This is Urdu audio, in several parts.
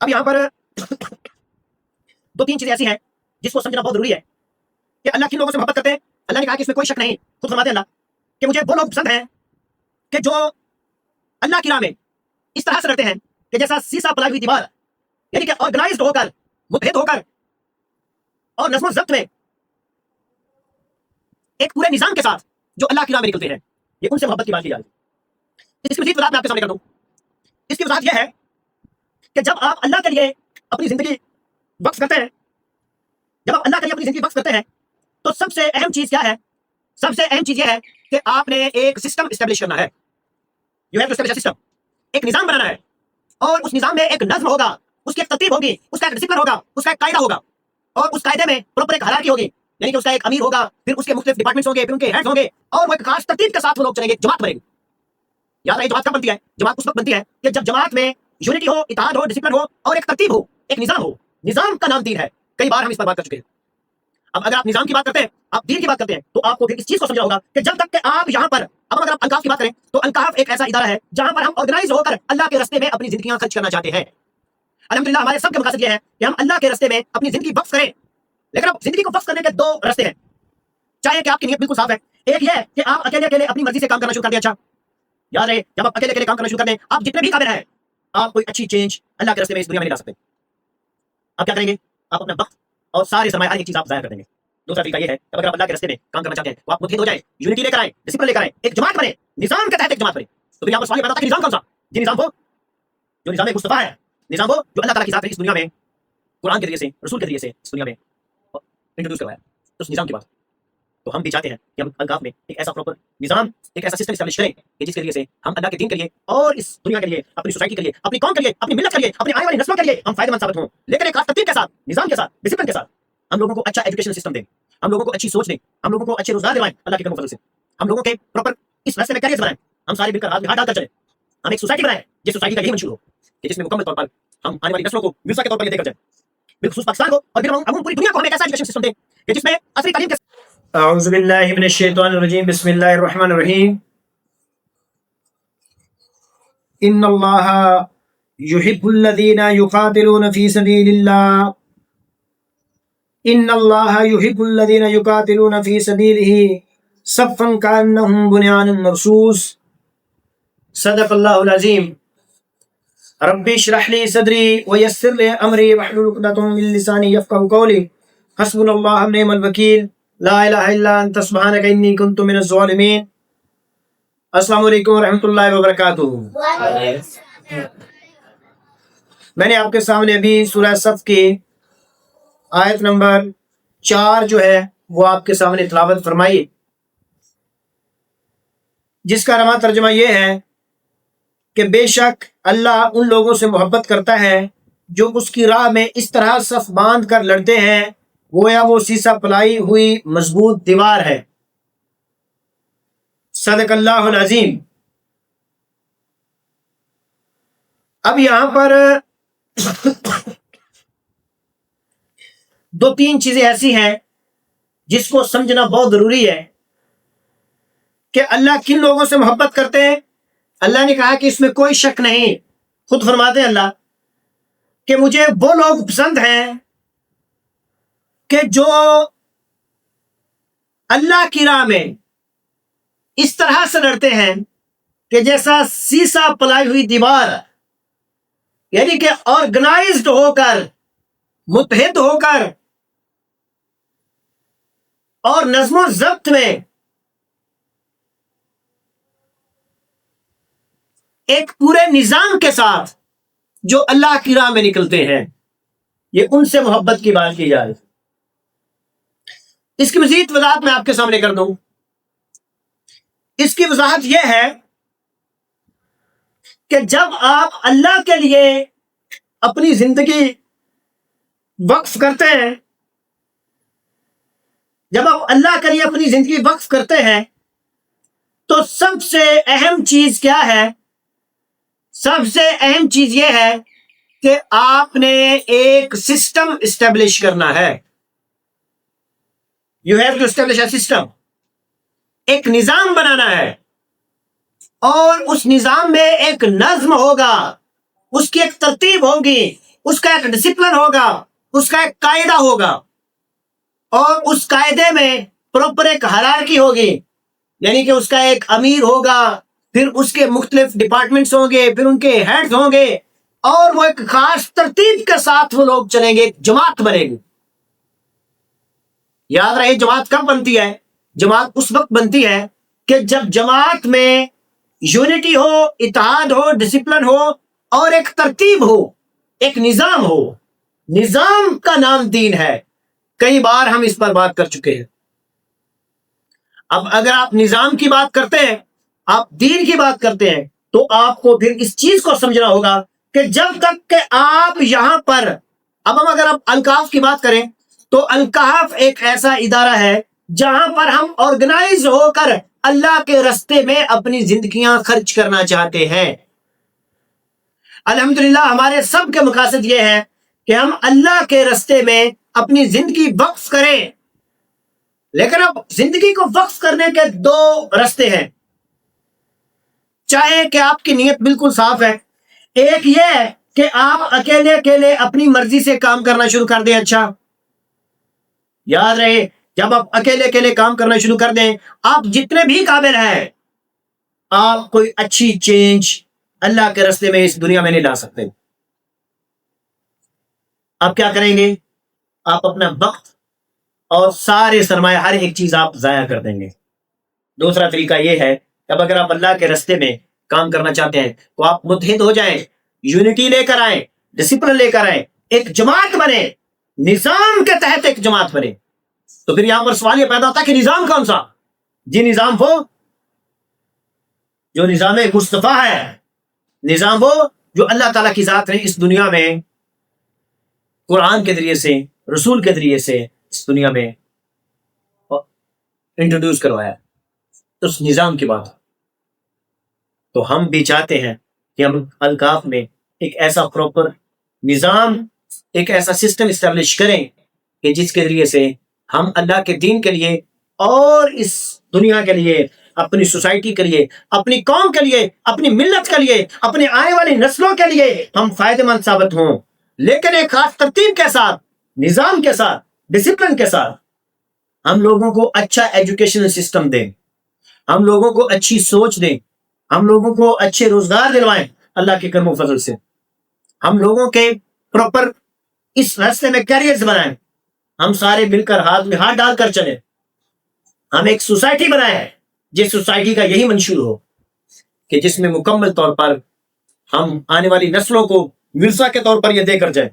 اب یہاں پر دو تین چیزیں ایسی ہیں جس کو سمجھنا بہت ضروری ہے کہ اللہ کن لوگوں سے محبت کرتے ہیں. اللہ نے کہا کہ اس میں کوئی شک نہیں. خود فرماتے ہیں اللہ کہ مجھے وہ لوگ پسند ہیں کہ جو اللہ کی راہ میں اس طرح سے لڑتے ہیں کہ جیسا سیسا پلائی ہوئی دیوار، یعنی کہ آرگنائزڈ ہو کر، متحد ہو کر اور نظم و ضبط میں ایک پورے نظام کے ساتھ جو اللہ کی راہ میں نکلتے ہیں. یہ ان سے محبت کی بات کی جائے. اس کی مزید وضاحت میں آپ کے سامنے کر دوں. اس کی وضاحت یہ ہے کہ جب آپ اللہ کے لیے اپنی زندگی وقف کرتے ہیں، جب آپ اللہ کے لیے اپنی زندگی وقف کرتے ہیں تو سب سے اہم چیز کیا ہے؟ سب سے اہم چیز یہ ہے کہ آپ نے ایک سسٹم اسٹیبلش کرنا ہے. You have to establish a system. ایک نظام بنانا ہے اور اس نظام میں ایک نظم ہوگا، اس کی ایک ترتیب ہوگی، اس کا ایک ڈسپلن ہوگا، اس کا ایک قاعدہ ہوگا اور اس قاعدے میں پراپر ایک ہیرارکی ہوگی. یعنی کہ اس کا ایک امیر ہوگا، پھر اس کے مختلف ڈپارٹمنٹس ہوں گے، پھر ان کے ہیڈز ہوں گے اور وہ ایک خاص ترتیب کے ساتھ وہ لوگ چلیں گے. جماعت بنے گی. یاد رہے جماعت کب بنتی ہے؟ جماعت اس وقت بنتی ہے کہ جب جماعت میں یونٹی ہو، اتحاد ہو، ڈسپلن ہو اور ایک ترتیب ہو، ایک نظام ہو. نظام کا نام دین ہے. کئی بار ہم اس پر بات کر چکے ہیں. اب اگر آپ نظام کی بات کرتے ہیں، آپ دین کی بات کرتے ہیں، تو آپ کو پھر اس چیز کو سمجھنا ہوگا کہ جب تک کہ آپ یہاں پر، اب اگر آپ انکاف کی بات کریں تو انکاف ایک ایسا ادارہ ہے جہاں پر ہم آرگنائز ہو کر اللہ کے راستے میں اپنی زندگیاں خرچ کرنا چاہتے ہیں. الحمدللہ ہمارے سب کے مقاصد یہ ہے کہ ہم اللہ کے راستے میں اپنی زندگی وقف کریں. لیکن اب زندگی کو وقف کرنے کے دو راستے ہیں. چاہے کہ آپ کی نیت بالکل صاف ہے. ایک یہ ہے کہ آپ اکیلے اکیلے اپنی مرضی سے کام کرنا شروع کر دیں. اچھا یاد رہے جب آپ اکیلے اکیلے کام کرنا شروع کر دیں، آپ جتنے بھی قابل ہیں، آپ کوئی اچھی چینج اللہ کے راستے میں اس دنیا میں نہیں لا سکتے. آپ کیا کریں گے؟ آپ اپنا وقت اور سارے سرمایہ ہر ایک چیز آپ ضائع کر دیں گے. دوسرا طریقہ یہ ہے کہ اگر آپ اللہ کے راستے میں کام کرنا چاہتے ہیں تو آپ متحد ہو جائیں، یونٹی لے کر آئیں، ڈسپلن لے کر آئیں، ایک جماعت بنے، نظام کے تحت ایک جماعت بنے. تو پھر یہاں پر سوال پیدا ہوتا ہے کہ نظام کون سا؟ جی نظام وہ جو نظام مصطفیٰ ہے، نظام وہ جو اللہ تعالیٰ کی ذات نے اس دنیا میں قرآن کے ذریعے سے، رسول کے ذریعے سے اس دنیا میں انٹروڈیوس کروایا. تو اس نظام کی بات تو ہم بھی چاہتے ہیں کہ ہم انکاف میں ایک ایسا پراپر نظام، ایک ایسا سسٹم اسٹیبلش کریں کہ جس کے لیے سے ہم اللہ کے دین کے لیے اور اس دنیا کے لیے، اپنی سوسائٹی کے لیے، اپنی قوم کے لیے، اپنی ملت کے لیے، اپنی آنے والی نسلوں کے لیے ہم فائدہ مند ثابت ہوں. لیکن ایک خاص ترتیب کے ساتھ، نظام کے ساتھ، ڈسپلن کے ساتھ ہم لوگوں کو اچھا ایجوکیشن سسٹم دیں، ہم لوگوں کو اچھی سوچ دیں، ہم لوگوں کو اچھے روزگار دلوائیں اللہ کے کرم و فضل سے. ہم لوگوں کے پراپر اس راستے میں کیریئرز بنائیں. ہم سارے مل کر ہاتھ میں ہاتھ ڈال کر چلیں. ہم ایک سوسائٹی بنائیں جس سوسائٹی کا یہی منشور ہو کہ جس میں مکمل طور پر ہم آنے والی نسلوں کو ورثہ کے طور پر یہ دے کر جائیں، بالخصوص پاکستان کو اور پھر ہم پوری دنیا کو ہم ایک ایسا ایجوکیشن سسٹم دیں کہ جس میں عصری تعلیم کے. اعوذ باللہ من الشیطان الرجیم. بسم اللہ الرحمن الرحیم. ان اللہ یحب الذین یقاتلون فی سبیل اللہ، ان اللہ یحب الذین یقاتلون فی سبیلہ صفا کانہم بنیان مرصوص. صدق اللہ العظیم. رب اشرح لی صدری ویسر لی امری واحلل عقدۃ من لسانی یفقہوا قولی. حسبنا اللہ ونعم الوکیل. لا الہ الا انت سبحانک انی کنت من الظالمین. السلام علیکم ورحمۃ اللہ وبرکاتہ. میں نے آپ کے سامنے ابھی سورہ صف کی آیت نمبر 4 جو ہے وہ آپ کے سامنے تلاوت فرمائی، جس کا رواں ترجمہ یہ ہے کہ بے شک اللہ ان لوگوں سے محبت کرتا ہے جو اس کی راہ میں اس طرح صف باندھ کر لڑتے ہیں گویا وہ سیسا پلائی ہوئی مضبوط دیوار ہے. صدق اللہ العظیم. اب یہاں پر دو تین چیزیں ایسی ہیں جس کو سمجھنا بہت ضروری ہے کہ اللہ کن لوگوں سے محبت کرتے ہیں. اللہ نے کہا کہ اس میں کوئی شک نہیں. خود فرماتے ہیں اللہ کہ مجھے وہ لوگ پسند ہیں کہ جو اللہ کی راہ میں اس طرح سے لڑتے ہیں کہ جیسا سیسا پلائی ہوئی دیوار، یعنی کہ آرگنائزڈ ہو کر، متحد ہو کر اور نظم و ضبط میں ایک پورے نظام کے ساتھ جو اللہ کی راہ میں نکلتے ہیں. یہ ان سے محبت کی بات کی جائے. اس کی مزید وضاحت میں آپ کے سامنے کر دوں. اس کی وضاحت یہ ہے کہ جب آپ اللہ کے لیے اپنی زندگی وقف کرتے ہیں، جب آپ اللہ کے لیے اپنی زندگی وقف کرتے ہیں تو سب سے اہم چیز کیا ہے؟ سب سے اہم چیز یہ ہے کہ آپ نے ایک سسٹم اسٹیبلش کرنا ہے. You have to establish a system. ایک نظام بنانا ہے اور اس نظام میں ایک نظم ہوگا، اس کی ایک ترتیب ہوگی، اس کا ایک ڈسپلن ہوگا، اس کا ایک قاعدہ ہوگا، اور اس قاعدے میں پراپر ایک ہائرارکی ہوگی، یعنی کہ اس کا ایک امیر ہوگا، پھر اس کے مختلف ڈپارٹمنٹس ہوں گے، پھر ان کے ہیڈز ہوں گے، اور وہ ایک خاص ترتیب کے ساتھ وہ لوگ چلیں گے، ایک جماعت بنے گی۔ یاد رہے جماعت کب بنتی ہے؟ جماعت اس وقت بنتی ہے کہ جب جماعت میں یونٹی ہو، اتحاد ہو، ڈسپلن ہو، اور ایک ترتیب ہو، ایک نظام ہو۔ نظام کا نام دین ہے، کئی بار ہم اس پر بات کر چکے ہیں۔ اب اگر آپ نظام کی بات کرتے ہیں، آپ دین کی بات کرتے ہیں، تو آپ کو پھر اس چیز کو سمجھنا ہوگا کہ جب تک کہ آپ یہاں پر، اب ہم اگر آپ الکاف کی بات کریں تو الکاف ایک ایسا ادارہ ہے جہاں پر ہم آرگنائز ہو کر اللہ کے راستے میں اپنی زندگیاں خرچ کرنا چاہتے ہیں۔ الحمدللہ ہمارے سب کے مقاصد یہ ہے کہ ہم اللہ کے راستے میں اپنی زندگی وقف کریں، لیکن اب زندگی کو وقف کرنے کے دو راستے ہیں۔ چاہے کہ آپ کی نیت بالکل صاف ہے، ایک یہ ہے کہ آپ اکیلے اکیلے اپنی مرضی سے کام کرنا شروع کر دیں۔ اچھا یاد رہے، جب آپ اکیلے اکیلے کام کرنا شروع کر دیں، آپ جتنے بھی قابل ہیں، آپ کوئی اچھی چینج اللہ کے راستے میں اس دنیا میں نہیں لا سکتے۔ آپ کیا کریں گے؟ آپ اپنا وقت اور سارے سرمایہ، ہر ایک چیز آپ ضائع کر دیں گے۔ دوسرا طریقہ یہ ہے کہ اب اگر آپ اللہ کے راستے میں کام کرنا چاہتے ہیں تو آپ متحد ہو جائیں، یونٹی لے کر آئیں، ڈسپلن لے کر آئیں، ایک جماعت بنے، نظام کے تحت ایک جماعت بنے۔ تو پھر یہاں پر سوال یہ پیدا ہوتا ہے کہ نظام کون سا؟ جی نظام وہ جو نظام مصطفیٰ ہے، نظام وہ جو اللہ تعالیٰ کی ذات نے اس دنیا میں قرآن کے ذریعے سے، رسول کے ذریعے سے اس دنیا میں انٹروڈیوس کروایا۔ اس نظام کی بات تو ہم بھی چاہتے ہیں کہ ہم الکاف میں ایک ایسا پراپر نظام، ایک ایسا سسٹم اسٹیبلش کریں کہ جس کے ذریعے سے ہم اللہ کے دین کے لیے اور اس دنیا کے لیے، اپنی سوسائٹی کے لیے، اپنی قوم کے لیے، اپنی ملت کے لیے، اپنی آنے والی نسلوں کے لیے ہم فائدہ مند ثابت ہوں، لیکن ایک خاص ترتیب کے ساتھ، نظام کے ساتھ، ڈسپلن کے ساتھ۔ ہم لوگوں کو اچھا ایجوکیشنل سسٹم دیں، ہم لوگوں کو اچھی سوچ دیں، ہم لوگوں کو اچھے روزگار دلوائیں اللہ کے کرم و فضل سے، ہم لوگوں کے پراپر اس راستے میں کیریئرز بنائیں، ہم سارے مل کر ہاتھ میں ہاتھ ڈال کر چلیں، ہم ایک سوسائٹی بنائیں جس سوسائٹی کا یہی منشور ہو کہ جس میں مکمل طور پر ہم آنے والی نسلوں کو ورثہ کے طور پر یہ دے کر جائیں،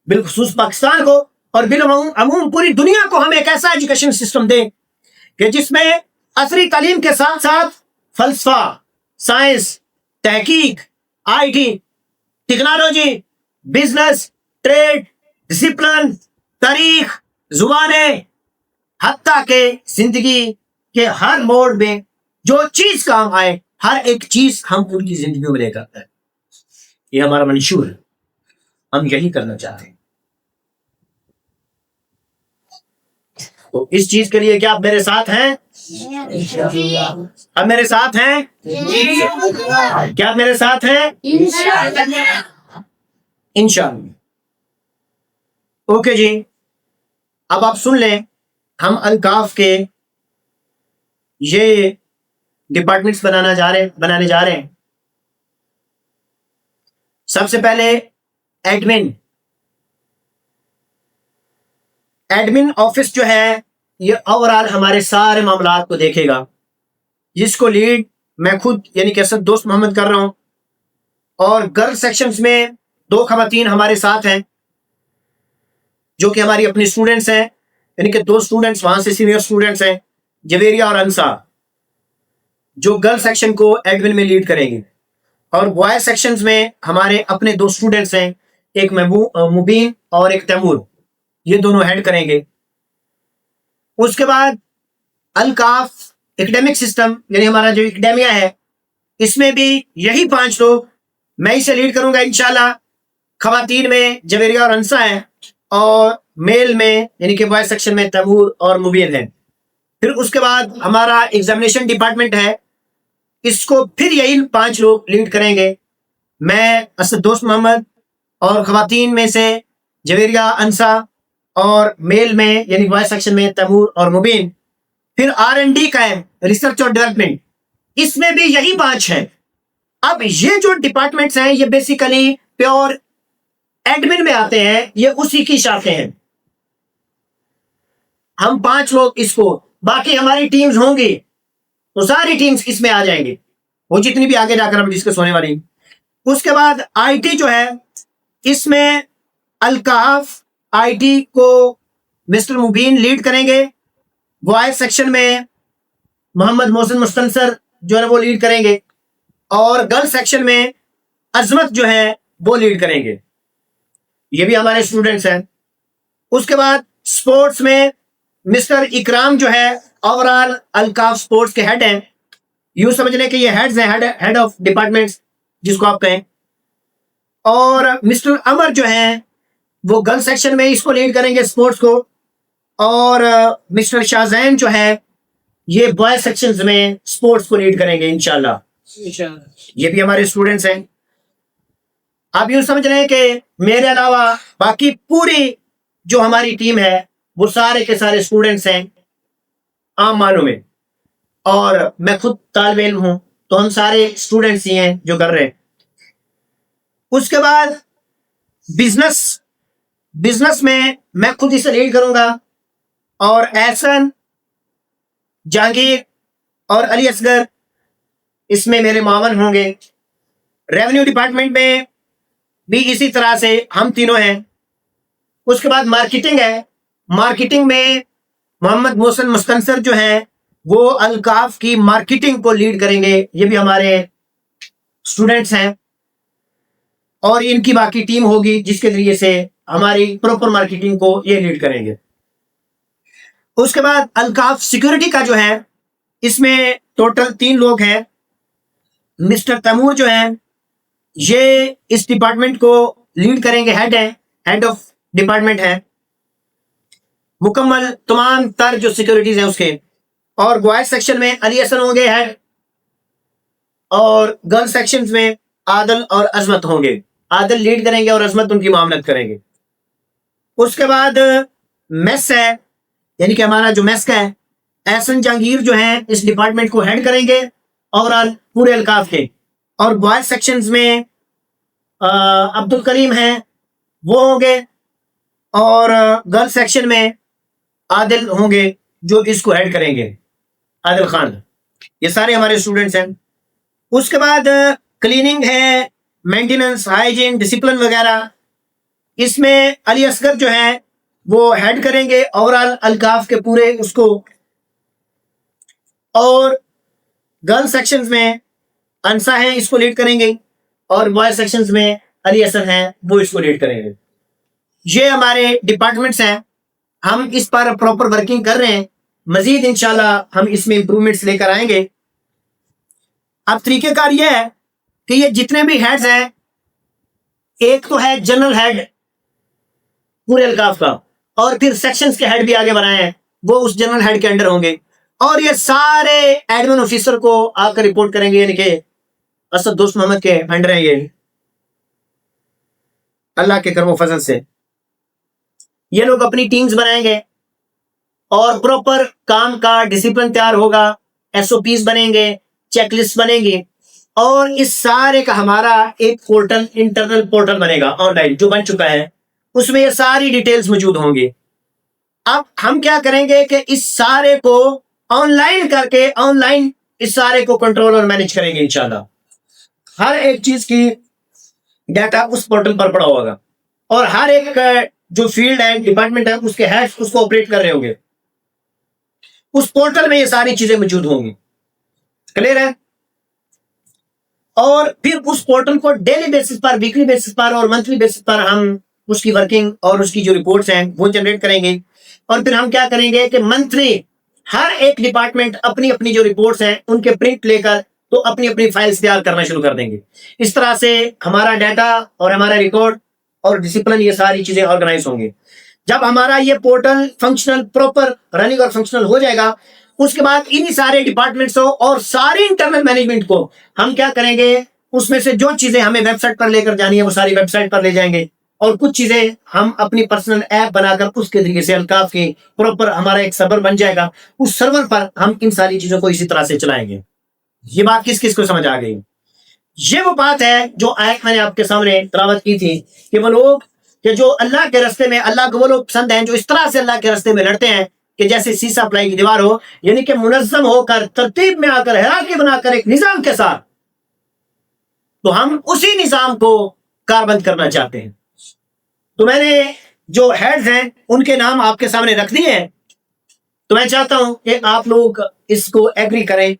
بالخصوص پاکستان کو اور بالعموم پوری دنیا کو ہم ایک ایسا ایجوکیشن سسٹم دیں کہ جس میں عصری تعلیم کے ساتھ ساتھ فلسفہ، سائنس، تحقیق، I T, technology, business, trade, discipline, تاریخ، زبانیں، حتیٰ کہ زندگی کے ہر موڑ میں جو چیز کام آئے، ہر ایک چیز ہم ان کی زندگیوں میں لے کرتے ہیں۔ یہ ہمارا منشور ہے، ہم یہی کرنا چاہتے ہیں۔ تو اس چیز کے لیے کیا آپ میرے ساتھ ہیں؟ اب میرے ساتھ ہیں؟ کیا آپ میرے ساتھ ہیں؟ انشاءاللہ۔ اوکے جی، اب آپ سن لیں، ہم الکاف کے یہ ڈپارٹمنٹس بنانے جا رہے ہیں۔ سب سے پہلے ایڈمن آفس جو ہے یہ اوورال ہمارے سارے معاملات کو دیکھے گا، جس کو لیڈ میں خود یعنی کہ اسد دوست محمد کر رہا ہوں، اور گرل سیکشنز میں 2 خواتین ہمارے ساتھ ہیں جو کہ ہماری اپنی اسٹوڈنٹس ہیں، یعنی کہ 2 اسٹوڈنٹس وہاں سے سینئر اسٹوڈنٹس ہیں، جویریہ اور انسا، جو گرل سیکشن کو ایڈمن میں لیڈ کریں گے، اور بوائے سیکشنز میں ہمارے اپنے 2 اسٹوڈنٹس ہیں، ایک مبین اور ایک تیمور، یہ دونوں ہیڈ کریں گے۔ اس کے بعد الکاف ایکڈیمک سسٹم یعنی ہمارا جو ایکڈیمیا ہے، اس میں بھی یہی 5 لوگ، میں اسے لیڈ کروں گا انشاءاللہ۔ خواتین میں جویریہ اور انسا ہیں، اور میل میں یعنی کہ بوائے سیکشن میں تیمور اور مبین ہیں۔ پھر اس کے بعد ہمارا ایگزامینیشن ڈپارٹمنٹ ہے، اس کو پھر یہی 5 لوگ لیڈ کریں گے، میں اسد دوست محمد، اور خواتین میں سے جویریہ انسا، اور میل میں یعنی بوائز سیکشن میں تیمور اور مبین. پھر R&D کا ہے، ریسرچ اور ڈیولپمنٹ، اس میں بھی یہی 5 ہے. اب یہ جو ڈپارٹمنٹس ہیں یہ بیسیکلی پیور ایڈمن میں آتے ہیں، یہ اسی کی شاخیں ہیں. ہم 5 لوگ اس کو، باقی ہماری ٹیمز ہوں گی تو ساری ٹیمز اس میں آ جائیں گے، وہ جتنی بھی آگے جا کر ہم ڈسکس ہونے والی. اس کے بعد IT جو ہے، اس میں الکاف IT کو مسٹر مبین لیڈ کریں گے. بوائز سیکشن میں محمد محسن مستنصر جو ہے وہ لیڈ کریں گے، اور گرل سیکشن میں عظمت جو ہے وہ لیڈ کریں گے. یہ بھی ہمارے اسٹوڈنٹس ہیں. اس کے بعد سپورٹس میں مسٹر اکرام جو ہے اوور آل الکاف سپورٹس کے ہیڈ ہیں. یوں سمجھ لیں کہ یہ ہیڈز ہیں، ہیڈ آف ڈپارٹمنٹس جس کو آپ کہیں. اور مسٹر عمر جو ہیں وہ گرل سیکشن میں اس کو لیڈ کریں گے سپورٹس کو، اور مسٹر شاہزین جو ہے یہ بوائز سیکشنز میں سپورٹس کو لیڈ کریں گے انشاءاللہ. یہ بھی ہمارے اسٹوڈنٹس ہیں. آپ یوں سمجھ رہے ہیں کہ میرے علاوہ باقی پوری جو ہماری ٹیم ہے وہ سارے کے سارے اسٹوڈنٹس ہیں عام معنوں میں، اور میں خود طالب علم ہوں، تو ہم سارے اسٹوڈنٹس ہی ہیں جو کر رہے ہیں. اس کے بعد بزنس میں خود اسے لیڈ کروں گا، اور احسن، جہانگیر اور علی اصغر اس میں میرے معاون ہوں گے. ریونیو ڈپارٹمنٹ میں بھی اسی طرح سے ہم تینوں ہیں. اس کے بعد مارکیٹنگ ہے. مارکیٹنگ میں محمد محسن مستنصر جو ہیں وہ الکاف کی مارکیٹنگ کو لیڈ کریں گے. یہ بھی ہمارے اسٹوڈنٹس ہیں، اور ان کی باقی ٹیم ہوگی جس کے ذریعے سے ہماری پراپر مارکیٹنگ کو یہ لیڈ کریں گے. اس کے بعد الکاف سیکورٹی کا جو ہے، اس میں ٹوٹل 3 لوگ ہیں. مسٹر تیمور جو ہیں یہ اس ڈپارٹمنٹ کو لیڈ کریں گے، ہیڈ آف ڈپارٹمنٹ ہے، مکمل تمام تر جو سیکورٹیز ہیں اس کے. اور بوائز سیکشن میں علی حسن ہوں گے ہیڈ، اور گرل سیکشن میں عادل اور عظمت ہوں گے. عادل لیڈ کریں گے اور عظمت ان کی معاملت کریں گے. اس کے بعد میس ہے، یعنی کہ ہمارا جو میس کا ہے، احسن جہانگیر جو ہیں اس ڈپارٹمنٹ کو ہیڈ کریں گے اوور آل پورے الکاف کے. اور بوائز سیکشنز میں عبد الکریم ہیں وہ ہوں گے، اور گرل سیکشن میں عادل ہوں گے جو اس کو ہیڈ کریں گے، عادل خان. یہ سارے ہمارے اسٹوڈنٹس ہیں. اس کے بعد کلیننگ ہے، مینٹیننس، ہائیجین، ڈسپلن وغیرہ، اس میں علی اصغر جو ہیں وہ ہیڈ کریں گے اوور آل الکاف کے پورے اس کو. اور گرل سیکشنز میں انسا ہیں اس کو لیڈ کریں گے، اور بوائز سیکشنز میں علی حسن ہیں وہ اس کو لیڈ کریں گے. یہ ہمارے ڈپارٹمنٹس ہیں. ہم اس پر پراپر ورکنگ کر رہے ہیں. مزید انشاءاللہ ہم اس میں امپرومنٹس لے کر آئیں گے. اب طریقہ کار یہ ہے کہ یہ جتنے بھی ہیڈز ہیں، ایک تو ہے جنرل ہیڈ پورے الکاف کا، اور پھر سیکشنز کے ہیڈ بھی آگے بنائے ہیں، وہ اس جنرل ہیڈ کے انڈر ہوں گے. اور یہ سارے ایڈمن آفیسر کو آ کر رپورٹ کریں گے، یعنی کہ اسد دوست محمد کے انڈر ہیں. یہ اللہ کے کرم و فضل سے یہ لوگ اپنی ٹیمز بنائیں گے، اور پراپر کام کا ڈسپلن تیار ہوگا، SOPs بنیں گے، چیک لسٹ بنیں گی، اور اس سارے کا ہمارا ایک پورٹل، انٹرنل پورٹل بنے گا آن لائن جو بن چکا ہے. اس میں یہ ساری ڈیٹیلز موجود ہوں گی. اب ہم کیا کریں گے کہ اس سارے کو آن لائن کر کے آن لائن اس سارے کو کنٹرول اور مینج کریں گے انشاءاللہ. ہر ایک چیز کی ڈیٹا اس پورٹل پر پڑا ہوگا، اور ہر ایک جو فیلڈ ہے، ڈپارٹمنٹ ہے، اس کے ہیڈز اس کو آپریٹ کر رہے ہوں گے. اس پورٹل میں یہ ساری چیزیں موجود ہوں گی. کلیئر ہے؟ اور پھر اس پورٹل کو ڈیلی بیسس پر، ویکلی بیسس پر اور منتھلی بیسس پر ہم اس کی ورکنگ اور اس کی جو رپورٹس ہیں وہ جنریٹ کریں گے. اور پھر ہم کیا کریں گے کہ منتھلی ہر ایک ڈپارٹمنٹ اپنی اپنی جو رپورٹس ہیں ان کے پرنٹ لے کر تو اپنی اپنی فائلز تیار کرنا شروع کر دیں گے. اس طرح سے ہمارا ڈیٹا اور ہمارا ریکارڈ اور ڈسپلن، یہ ساری چیزیں آرگنائز ہوں گی. جب ہمارا یہ پورٹل فنکشنل، پراپر رننگ اور فنکشنل ہو جائے گا، اس کے بعد انہی سارے ڈپارٹمنٹس اور ساری انٹرنل مینجمنٹ کو ہم کیا کریں گے اس میں سے جو چیزیں ہمیں ویب سائٹ پر لے کر جانی ہے وہ ساری ویب سائٹ پر لے جائیں گے، اور کچھ چیزیں ہم اپنی پرسنل ایپ بنا کر اس کے ذریعے سے الکاف کی پراپر ہمارا ایک سرور بن جائے گا، اس سرور پر ہم ان ساری چیزوں کو اسی طرح سے چلائیں گے۔ یہ بات کس کس کو سمجھ آ گئی؟ یہ وہ بات ہے جو آیت میں نے آپ کے سامنے تلاوت کی تھی کہ وہ لوگ کہ جو اللہ کے راستے میں، اللہ کو وہ لوگ پسند ہیں جو اس طرح سے اللہ کے راستے میں لڑتے ہیں کہ جیسے سیسا پلائی کی دیوار ہو، یعنی کہ منظم ہو کر، ترتیب میں آ کر، ہیرارکی بنا کر، ایک نظام کے ساتھ، تو ہم اسی نظام کو کاربند کرنا چاہتے ہیں۔ تو میں نے جو ہیڈز ہیں ان کے نام آپ کے سامنے رکھ دیے ہیں، تو میں چاہتا ہوں کہ آپ لوگ اس کو ایگری کریں